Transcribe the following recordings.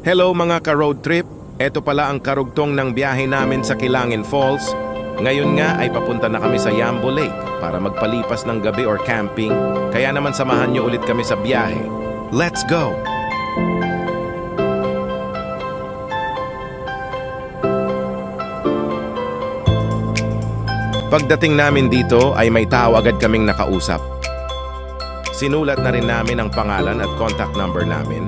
Hello mga ka-road trip! Ito pala ang karugtong ng biyahe namin sa Kilangin Falls. Ngayon nga ay papunta na kami sa Yambo Lake para magpalipas ng gabi or camping. Kaya naman samahan niyo ulit kami sa biyahe. Let's go! Pagdating namin dito ay may tao agad kaming nakausap. Sinulat na rin namin ang pangalan at contact number namin.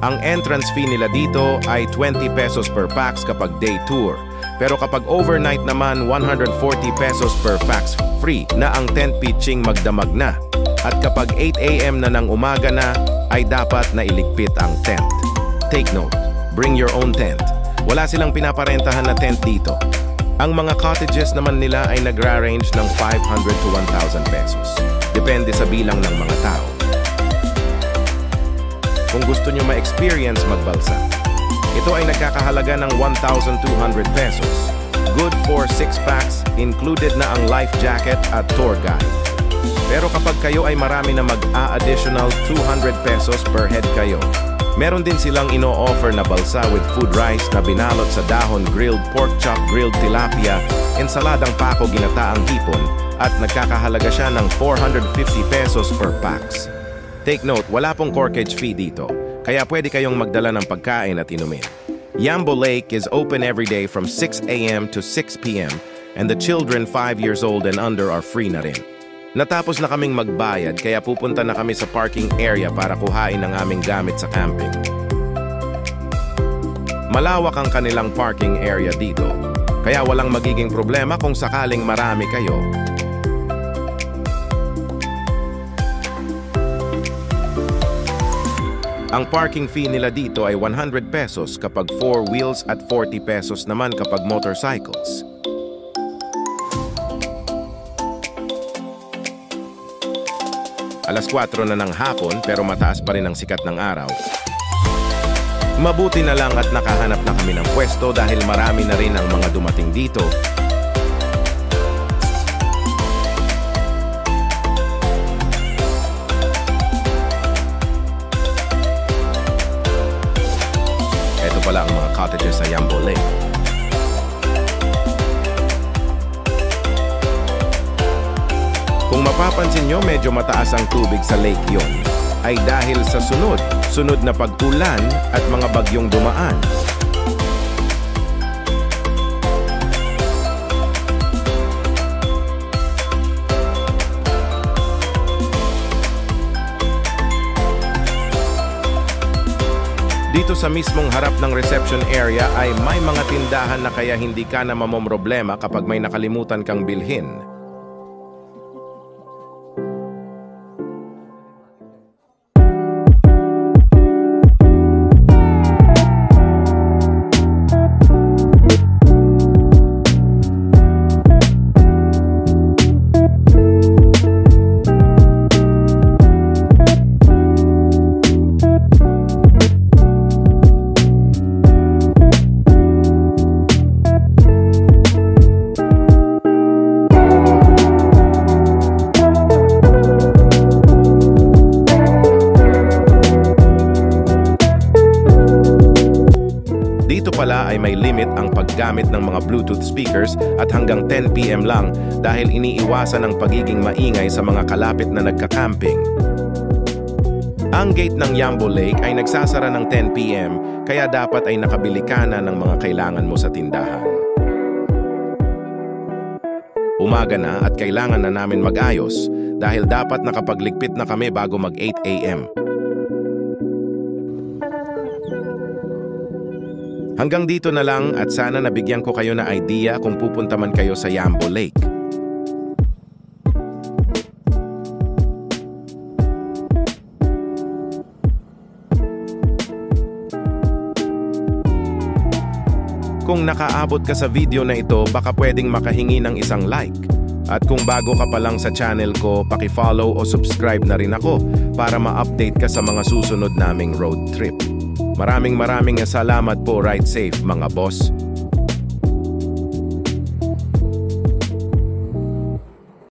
Ang entrance fee nila dito ay 20 pesos per pax kapag day tour. Pero kapag overnight naman, 140 pesos per pax free na ang tent pitching magdamag na. At kapag 8 AM na ng umaga na, ay dapat na iligpit ang tent. Take note, bring your own tent. Wala silang pinaparentahan na tent dito. Ang mga cottages naman nila ay nagra-range ng 500 to 1,000 pesos. Depende sa bilang ng mga tao. Kung gusto nyo ma-experience magbalsa, ito ay nagkakahalaga ng 1,200 pesos. Good for 6 packs, included na ang life jacket at tour guide. Pero kapag kayo ay marami na mag-a-additional 200 pesos per head kayo, meron din silang ino-offer na balsa with food rice na binalot sa dahon, grilled pork chop, grilled tilapia, ensaladang pako, ginataang hipon, at nagkakahalaga siya ng 450 pesos per packs. Take note, wala pong corkage fee dito, kaya pwede kayong magdala ng pagkain at inumin. Yambo Lake is open every day from 6 AM to 6 PM, and the children 5 years old and under are free na rin. Natapos na kaming magbayad, kaya pupunta na kami sa parking area para kuhain ang aming gamit sa camping. Malawak ang kanilang parking area dito, kaya walang magiging problema kung sakaling marami kayo. Ang parking fee nila dito ay 100 pesos kapag 4 wheels at 40 pesos naman kapag motorcycles. Alas 4 na ng hapon pero mataas pa rin ang sikat ng araw. Mabuti na lang at nakahanap na kami ng pwesto dahil marami na rin ang mga dumating dito. Ito pala ang mga cottages sa Yambo Lake. Kung mapapansin nyo, medyo mataas ang tubig sa lake yon, ay dahil sa sunod na pag-ulan at mga bagyong dumaan. Dito sa mismong harap ng reception area ay may mga tindahan na kaya hindi ka na mamomroblema kapag may nakalimutan kang bilhin. Pala ay may limit ang paggamit ng mga Bluetooth speakers at hanggang 10 PM lang dahil iniiwasan ang pagiging maingay sa mga kalapit na nagka-camping. Ang gate ng Yambo Lake ay nagsasara ng 10 PM kaya dapat ay nakabili ka na ng mga kailangan mo sa tindahan. Umaga na at kailangan na namin mag-ayos dahil dapat nakapagligpit na kami bago mag 8 AM. Hanggang dito na lang at sana nabigyan ko kayo na idea kung pupunta man kayo sa Yambo Lake. Kung nakaabot ka sa video na ito, baka pwedeng makahingi ng isang like. At kung bago ka pa lang sa channel ko, paki-follow o subscribe na rin ako para ma-update ka sa mga susunod naming road trip. Maraming salamat po. Ride safe mga boss.